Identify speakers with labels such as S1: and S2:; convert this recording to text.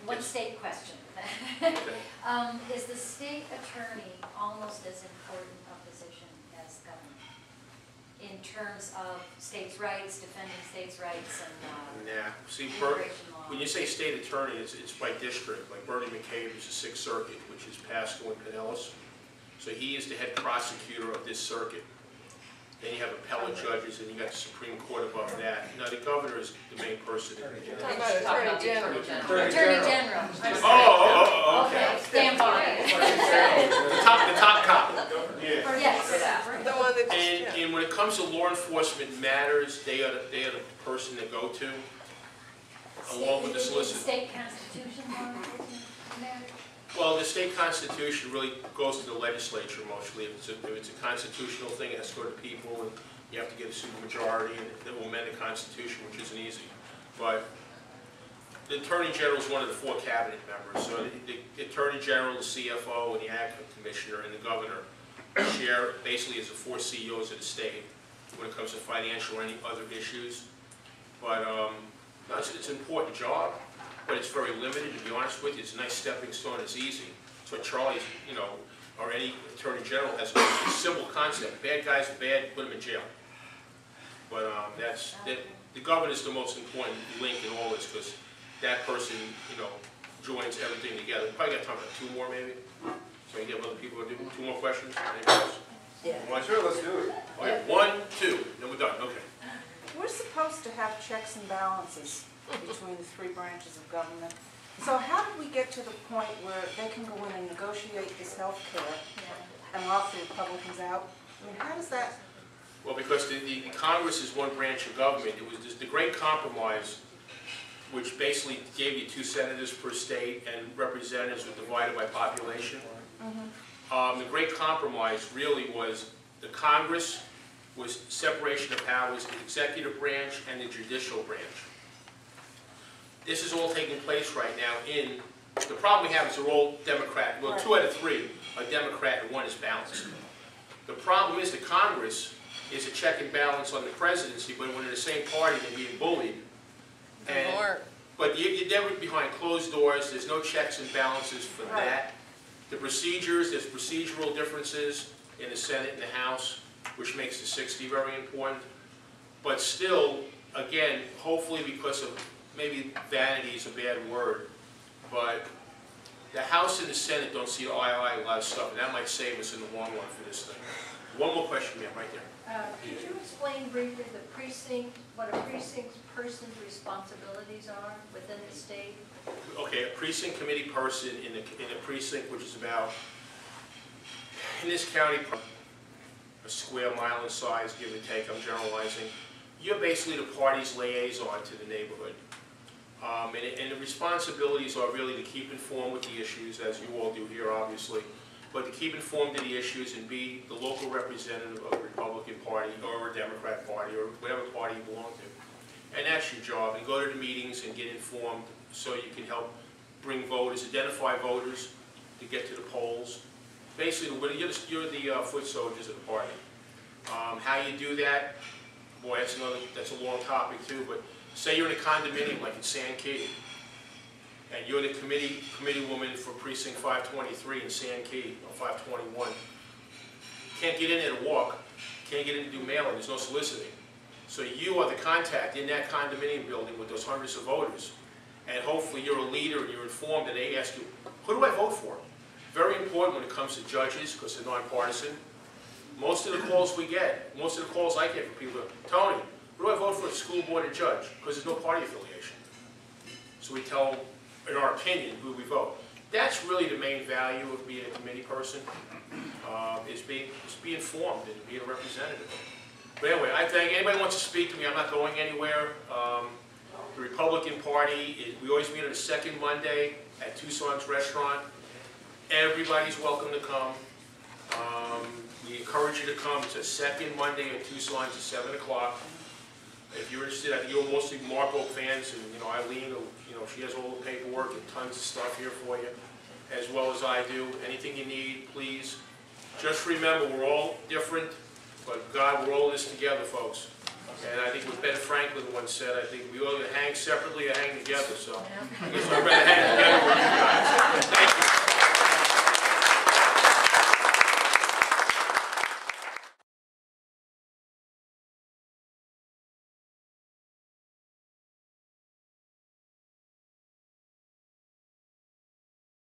S1: one state question. Is the state attorney almost as important a position as governor in terms of states' rights, defending states' rights, and
S2: Nah, see,
S1: immigration law?
S2: when you say state attorney, it's by district. Like Bernie McCabe is the 6th Circuit, which is Pasco and Pinellas. So he is the head prosecutor of this circuit. Then you have appellate judges, and you got the Supreme Court above that. Now, the governor is the main person.
S3: Attorney General.
S1: Attorney General.
S2: Okay.
S1: Stand by.
S2: The top cop. Yeah.
S1: Yes.
S3: The one that
S2: And when it comes to law enforcement matters, they are the person to go to, along with the solicitor.
S1: State constitution law enforcement matters?
S2: Well, the state constitution really goes to the legislature mostly. If it's a constitutional thing, it has to go to people, and you have to get a supermajority, and it will amend the constitution, which isn't easy. But the Attorney General is one of the 4 cabinet members. So the Attorney General, the CFO, and the Ag Commissioner, and the Governor share basically as the 4 CEOs of the state when it comes to financial or any other issues. But no, it's an important job. But it's very limited, to be honest with you. It's a nice stepping stone, it's easy. It's what Charlie's, or any Attorney General has a simple concept. Bad guys are bad, put them in jail. But the governor is the most important link in all this, because that person, joins everything together. Probably got time for 2 more maybe? So we can get other people to do 2 more questions? Anybody else?
S3: Yeah.
S4: Sure, let's do it.
S2: All right, 1, 2, then we're done, okay.
S5: We're supposed to have checks and balances between the 3 branches of government. So how did we get to the point where they can go in and negotiate this health care and lock the Republicans out? I mean, how does that?
S2: Well, because the Congress is one branch of government. It was the Great Compromise, which basically gave you 2 senators per state, and representatives were divided by population. The Great Compromise really was the Congress was separation of powers, the executive branch and the judicial branch. This is all taking place right now the problem we have is they're all Democrat. Well, 2 out of 3 are Democrat and 1 is balanced. The problem is the Congress is a check and balance on the presidency, but when they're the same party, they're being bullied. But you're never behind closed doors. There's no checks and balances for that. The procedures, there's procedural differences in the Senate and the House, which makes the 60 very important. But still, again, hopefully because of maybe vanity is a bad word, but the House and the Senate don't see eye to eye a lot of stuff, and that might save us in the long run for this thing. 1 more question, ma'am, right there.
S1: Could you explain briefly what a precinct person's responsibilities are within the state?
S2: Okay, a precinct committee person in a precinct, which is about, in this county, a square mile in size, give or take, I'm generalizing. You're basically the party's liaison to the neighborhood. And the responsibilities are really to keep informed with the issues, as you all do here, obviously, but to keep informed of the issues and be the local representative of a Republican Party or a Democrat Party or whatever party you belong to. And that's your job. And go to the meetings and get informed so you can help bring voters, identify voters to get to the polls. Basically, you're the foot soldiers of the party. How you do that, boy, that's a long topic too, but say you're in a condominium like in San Key, and you're the committee woman for precinct 523 in San Key, or 521. Can't get in there to walk, can't get in to do mailing, there's no soliciting. So you are the contact in that condominium building with those hundreds of voters. And hopefully you're a leader and you're informed and they ask you, who do I vote for? Very important when it comes to judges, because they're nonpartisan. Most of the calls we get, most of the calls I get from people are, Tony, who do I vote for, the school board or judge? Because there's no party affiliation. So we tell them, in our opinion, who we vote. That's really the main value of being a committee person, is be informed and be a representative. But anyway, I think anybody wants to speak to me, I'm not going anywhere. The Republican Party, we always meet on the 2nd Monday at Tucson's restaurant. Everybody's welcome to come. We encourage you to come. It's a 2nd Monday at Tucson's at 7 o'clock. If you're interested, I think you're mostly Marco fans, and Eileen, she has all the paperwork and tons of stuff here for you, as well as I do. Anything you need, please. Just remember, we're all different, but God, we're all in this together, folks. And I think what Ben Franklin once said, I think we all hang separately or hang together. So I guess